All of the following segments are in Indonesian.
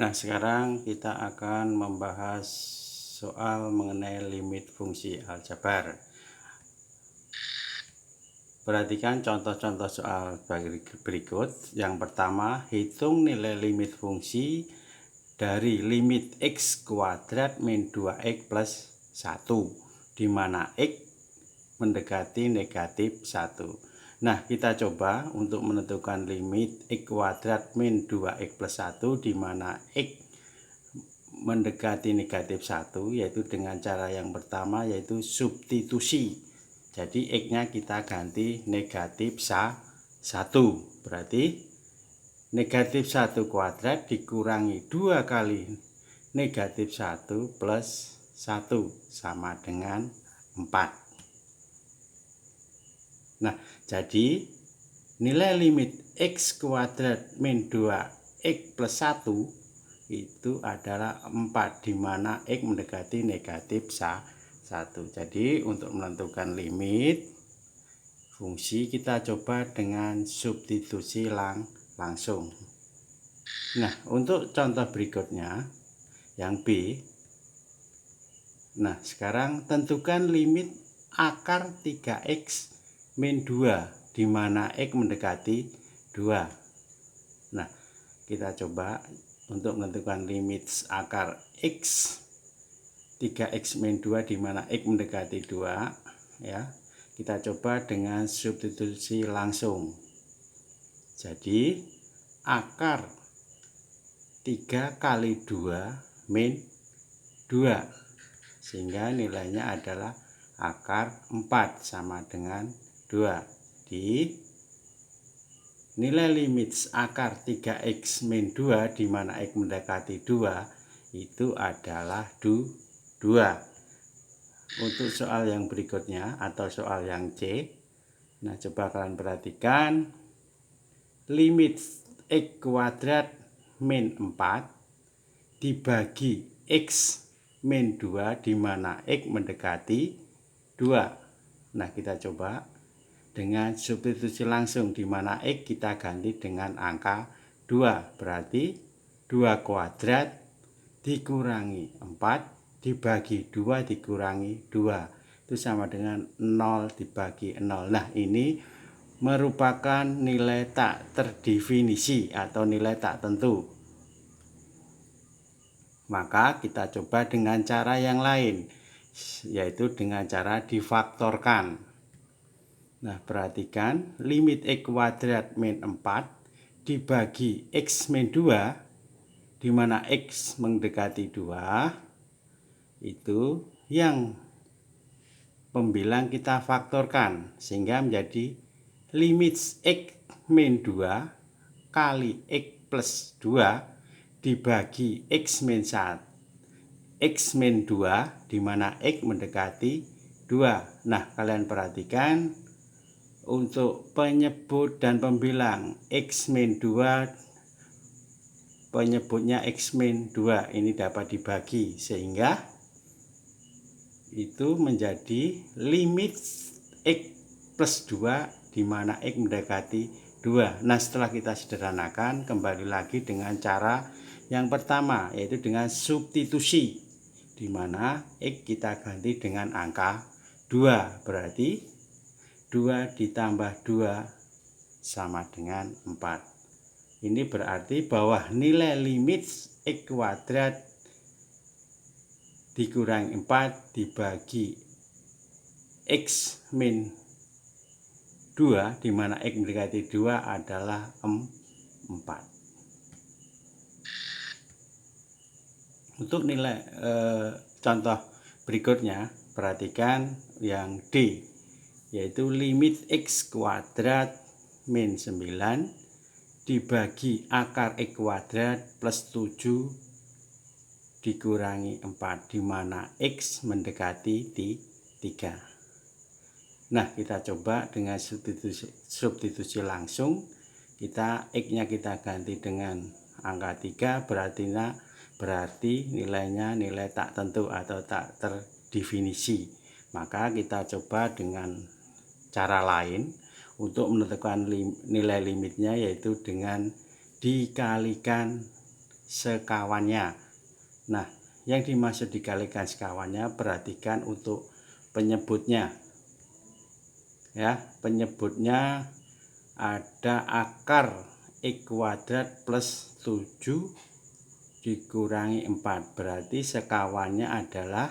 Nah, sekarang kita akan membahas soal mengenai limit fungsi aljabar. Perhatikan contoh-contoh soal berikut. Yang pertama, hitung nilai limit fungsi dari limit x kuadrat min 2x plus 1, di mana x mendekati negatif 1. Nah, kita coba untuk menentukan limit x kuadrat min 2x plus 1 di mana x mendekati negatif 1, yaitu dengan cara yang pertama, yaitu substitusi. Jadi x-nya kita ganti negatif 1. Berarti negatif 1 kuadrat dikurangi 2 kali negatif 1 plus 1 sama dengan 4. Nah, jadi nilai limit x kuadrat min 2x plus 1 itu adalah 4, di mana x mendekati negatif 1. Jadi untuk menentukan limit fungsi kita coba dengan substitusi langsung. Nah, untuk contoh berikutnya yang B. Nah, sekarang tentukan limit akar 3x min 2 di mana x mendekati 2. Nah, kita coba untuk menentukan limit akar x 3x min 2 di mana x mendekati 2, ya. Kita coba dengan substitusi langsung. Jadi akar 3 kali 2 min 2, sehingga nilainya adalah akar 4 sama dengan 2. Di nilai limit akar 3x min 2 di mana x mendekati 2 itu adalah 2. Untuk soal yang berikutnya atau soal yang C. Nah, coba kalian perhatikan limit x kuadrat min 4 dibagi x min 2 di mana x mendekati 2. Nah, kita coba dengan substitusi langsung, di mana x kita ganti dengan angka 2. Berarti 2 kuadrat dikurangi 4 dibagi 2 dikurangi 2. Itu sama dengan 0 dibagi 0. Nah, ini merupakan nilai tak terdefinisi atau nilai tak tentu. Maka kita coba dengan cara yang lain, yaitu dengan cara difaktorkan. Nah, perhatikan limit x kuadrat min 4 dibagi x min 2 di mana x mendekati 2 itu yang pembilang kita faktorkan, sehingga menjadi limit x min 2 kali x plus 2 dibagi x min 1 x min 2 di mana x mendekati 2. Nah, kalian perhatikan untuk penyebut dan pembilang x min 2, penyebutnya x min 2 ini dapat dibagi, sehingga itu menjadi limit x plus 2 di mana x mendekati 2. Nah, setelah kita sederhanakan, kembali lagi dengan cara yang pertama, yaitu dengan substitusi, di mana x kita ganti dengan angka 2. Berarti 2 ditambah 2 sama dengan 4. Ini berarti bahwa nilai limit x kuadrat dikurangi 4 dibagi x min 2 di mana x mendekati 2 adalah 4. Untuk nilai contoh berikutnya, perhatikan yang D, yaitu limit x kuadrat min 9 dibagi akar x kuadrat plus 7 dikurangi 4 di mana x mendekati 3. Nah, kita coba dengan substitusi langsung. X-nya kita ganti dengan angka 3, berarti nilainya nilai tak tentu atau tak terdefinisi. Maka kita coba dengan cara lain untuk menentukan nilai limitnya, yaitu dengan dikalikan sekawannya. Nah, yang dimaksud dikalikan sekawannya, perhatikan untuk penyebutnya. Ya, penyebutnya ada akar X kuadrat plus 7 dikurangi 4. Berarti sekawannya adalah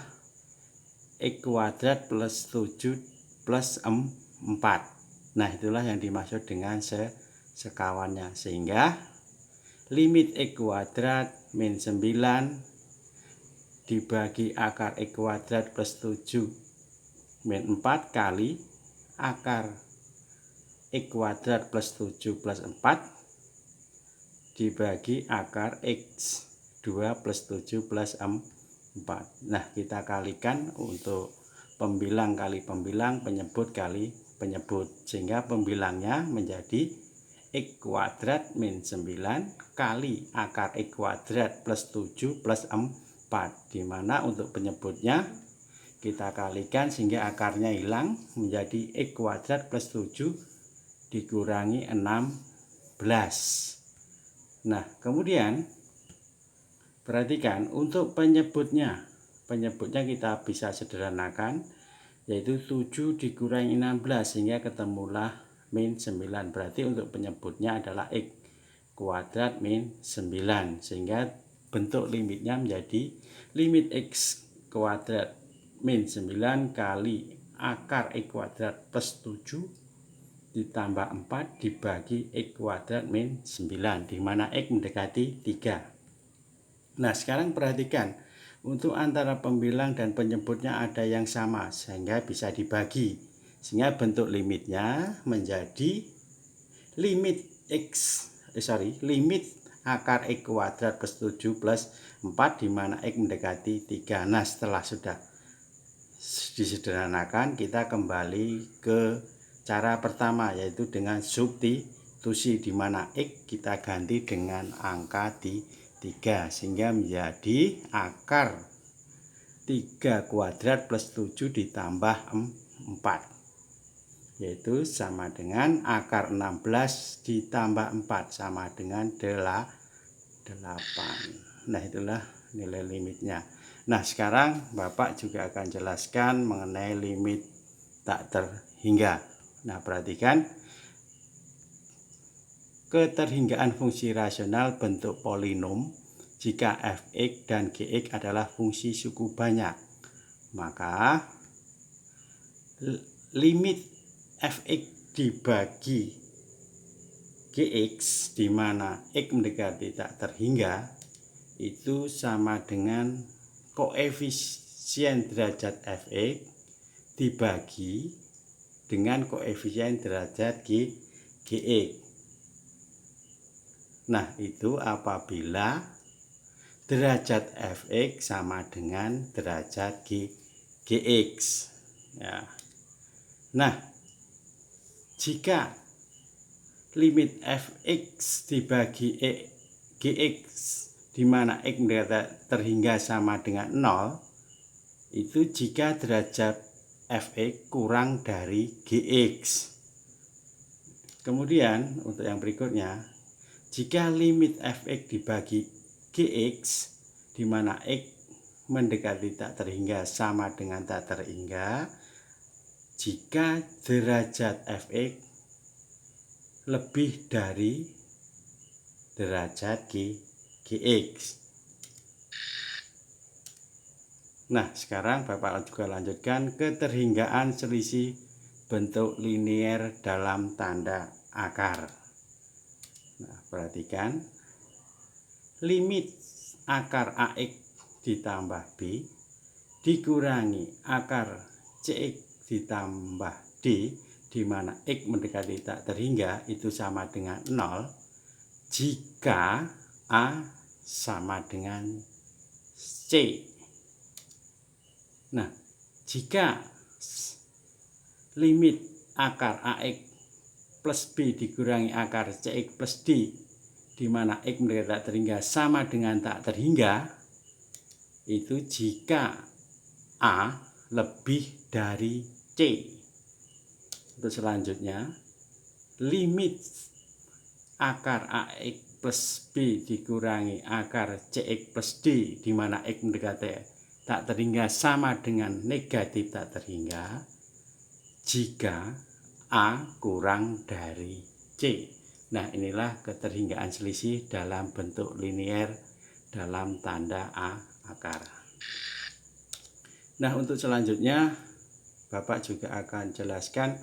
X kuadrat plus 7 plus 4. Nah, itulah yang dimaksud dengan sekawannya. Sehingga limit X kuadrat min 9 dibagi akar X kuadrat plus 7 min 4 kali akar X kuadrat plus 7 plus 4 dibagi akar X 2 plus 7 plus 4. Nah, kita kalikan untuk pembilang kali pembilang, penyebut kali penyebut, sehingga pembilangnya menjadi X kuadrat min 9 kali akar X kuadrat plus 7 plus 4, dimana untuk penyebutnya kita kalikan sehingga akarnya hilang, menjadi X kuadrat plus 7 dikurangi 16. Nah, kemudian perhatikan untuk penyebutnya kita bisa sederhanakan, yaitu 7 dikurangi 16 sehingga ketemulah min 9. Berarti untuk penyebutnya adalah X kuadrat min 9, sehingga bentuk limitnya menjadi limit X kuadrat min 9 kali akar X kuadrat plus 7 ditambah 4 dibagi X kuadrat min 9, dimana X mendekati 3. Nah, sekarang perhatikan untuk antara pembilang dan penyebutnya ada yang sama sehingga bisa dibagi, sehingga bentuk limitnya menjadi limit limit akar X kuadrat plus 7 plus 4 dimana X mendekati 3. Nah, setelah sudah disederhanakan, kita kembali ke cara pertama, yaitu dengan substitusi, dimana X kita ganti dengan angka 3 sehingga menjadi akar 3 kuadrat plus 7 ditambah 4, yaitu sama dengan akar 16 ditambah 4 sama dengan 8. Nah, itulah nilai limitnya. Nah, sekarang Bapak juga akan jelaskan mengenai limit tak terhingga. Nah, perhatikan keterhinggaan fungsi rasional bentuk polinom jika f(x) dan gx adalah fungsi suku banyak, maka limit f(x) dibagi gx di mana x mendekati tak terhingga itu sama dengan koefisien derajat f(x) dibagi dengan koefisien derajat gx. Nah, itu apabila derajat f(x) sama dengan derajat gx. Ya. Nah, jika limit f(x) dibagi gx di mana x mendekati terhingga sama dengan 0, itu jika derajat f(x) kurang dari gx. Kemudian untuk yang berikutnya, jika limit f(x) dibagi gx di mana x mendekati tak terhingga sama dengan tak terhingga, jika derajat f(x) lebih dari derajat gx. Nah, sekarang Bapak juga lanjutkan keterhinggaan selisih bentuk linier dalam tanda akar. Nah, perhatikan limit akar AX ditambah B dikurangi akar CX ditambah D di mana X mendekati tak terhingga itu sama dengan 0 jika A sama dengan C. Nah, jika limit akar AX plus B dikurangi akar CX plus D di mana X mendekati tak terhingga sama dengan tak terhingga, itu jika A lebih dari C. Untuk selanjutnya, limit akar AX plus B dikurangi akar CX plus D, di mana X mendekati tak terhingga sama dengan negatif tak terhingga jika A kurang dari C. Nah, inilah keterhinggaan selisih dalam bentuk linier dalam tanda A akar. Nah, untuk selanjutnya Bapak juga akan jelaskan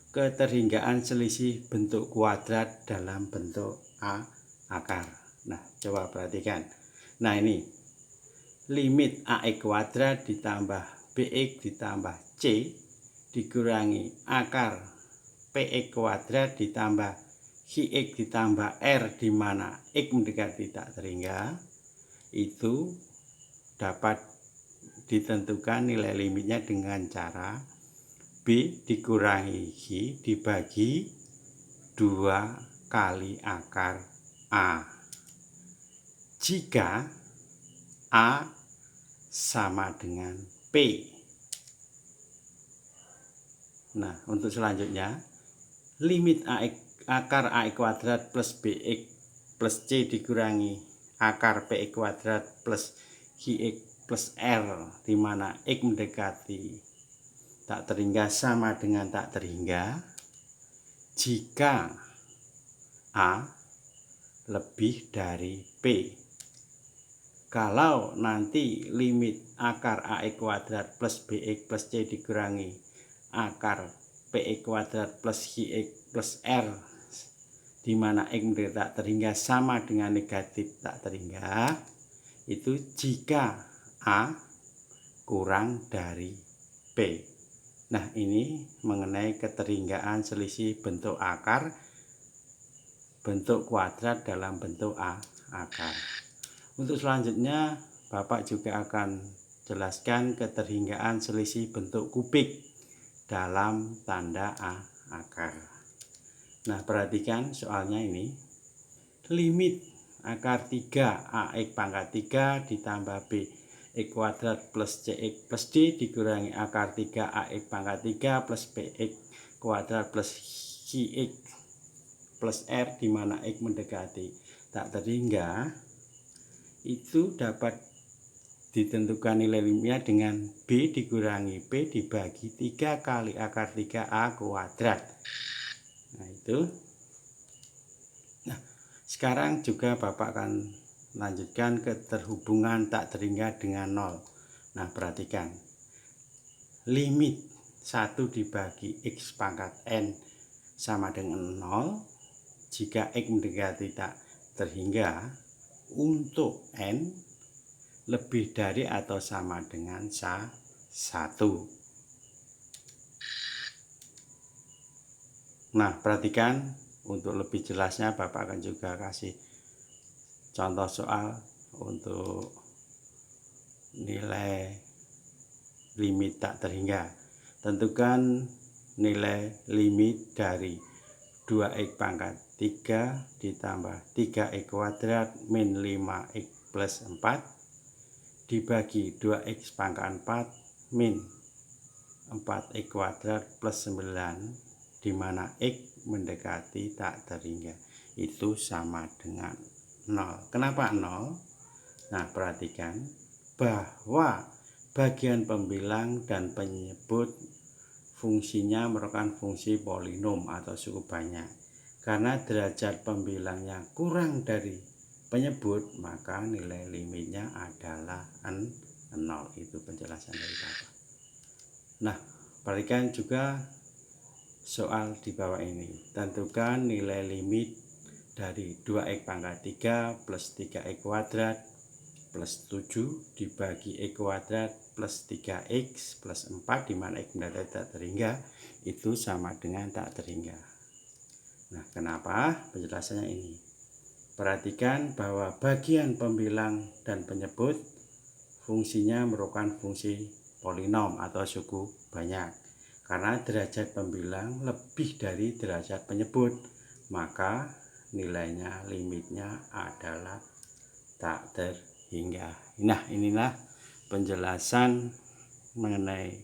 keterhinggaan selisih bentuk kuadrat dalam bentuk A akar. Nah, coba perhatikan. Nah, ini limit AX kuadrat ditambah BX ditambah C dikurangi akar PX kuadrat ditambah QX ditambah R, di mana X mendekati tak terhingga, itu dapat ditentukan nilai limitnya dengan cara B dikurangi Q dibagi 2 kali akar A. Jika A sama dengan P. Nah, untuk selanjutnya, limit akar AX kuadrat plus BX plus C dikurangi akar PX kuadrat plus QX plus R, di mana X mendekati tak terhingga sama dengan tak terhingga jika A lebih dari P. Kalau nanti limit akar AX kuadrat plus BX plus C dikurangi akar PX kuadrat plus QX plus R, di mana X mendekati tak terhingga sama dengan negatif tak terhingga, itu jika A kurang dari P. Nah, ini mengenai keterhinggaan selisih bentuk akar bentuk kuadrat dalam bentuk A akar. Untuk selanjutnya Bapak juga akan jelaskan keterhinggaan selisih bentuk kubik dalam tanda A akar. Nah, perhatikan soalnya ini. Limit akar 3 AX pangkat 3 ditambah BX kuadrat plus CX plus D dikurangi akar 3 AX pangkat 3 plus BX kuadrat plus QX plus R, di mana X mendekati tak terhingga, itu dapat ditentukan nilai limitnya dengan B dikurangi P dibagi 3 kali akar 3A kuadrat. Nah, itu. Nah, sekarang juga Bapak akan lanjutkan keterhubungan tak terhingga dengan 0. Nah, perhatikan. Limit 1 dibagi X pangkat N sama dengan 0 jika X mendekati tak terhingga untuk N lebih dari atau sama dengan 1. Nah, perhatikan, untuk lebih jelasnya Bapak akan juga kasih contoh soal untuk nilai limit tak terhingga. Tentukan nilai limit dari 2x pangkat 3 ditambah 3x kuadrat min 5x plus 4 dibagi 2x pangkat 4 min 4x kuadrat plus 9, di mana X mendekati tak terhingga itu sama dengan 0. Kenapa 0? Nah, perhatikan bahwa bagian pembilang dan penyebut fungsinya merupakan fungsi polinom atau cukup banyak. Karena derajat pembilangnya kurang dari penyebut, maka nilai limitnya adalah 0. Itu penjelasan dari Bapak. Nah, perhatikan juga soal di bawah ini. Tentukan nilai limit dari 2x pangkat 3 plus 3x kuadrat plus 7 dibagi x kuadrat plus 3x plus 4, di mana x mendekati tak terhingga itu sama dengan tak terhingga. Nah, kenapa? Penjelasannya ini. Perhatikan bahwa bagian pembilang dan penyebut fungsinya merupakan fungsi polinom atau suku banyak. Karena derajat pembilang lebih dari derajat penyebut, maka nilainya limitnya adalah tak terhingga. Nah, inilah penjelasan mengenai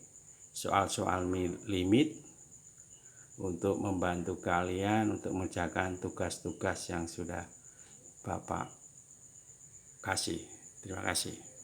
soal-soal limit untuk membantu kalian untuk mengerjakan tugas-tugas yang sudah Bapak kasih. Terima kasih.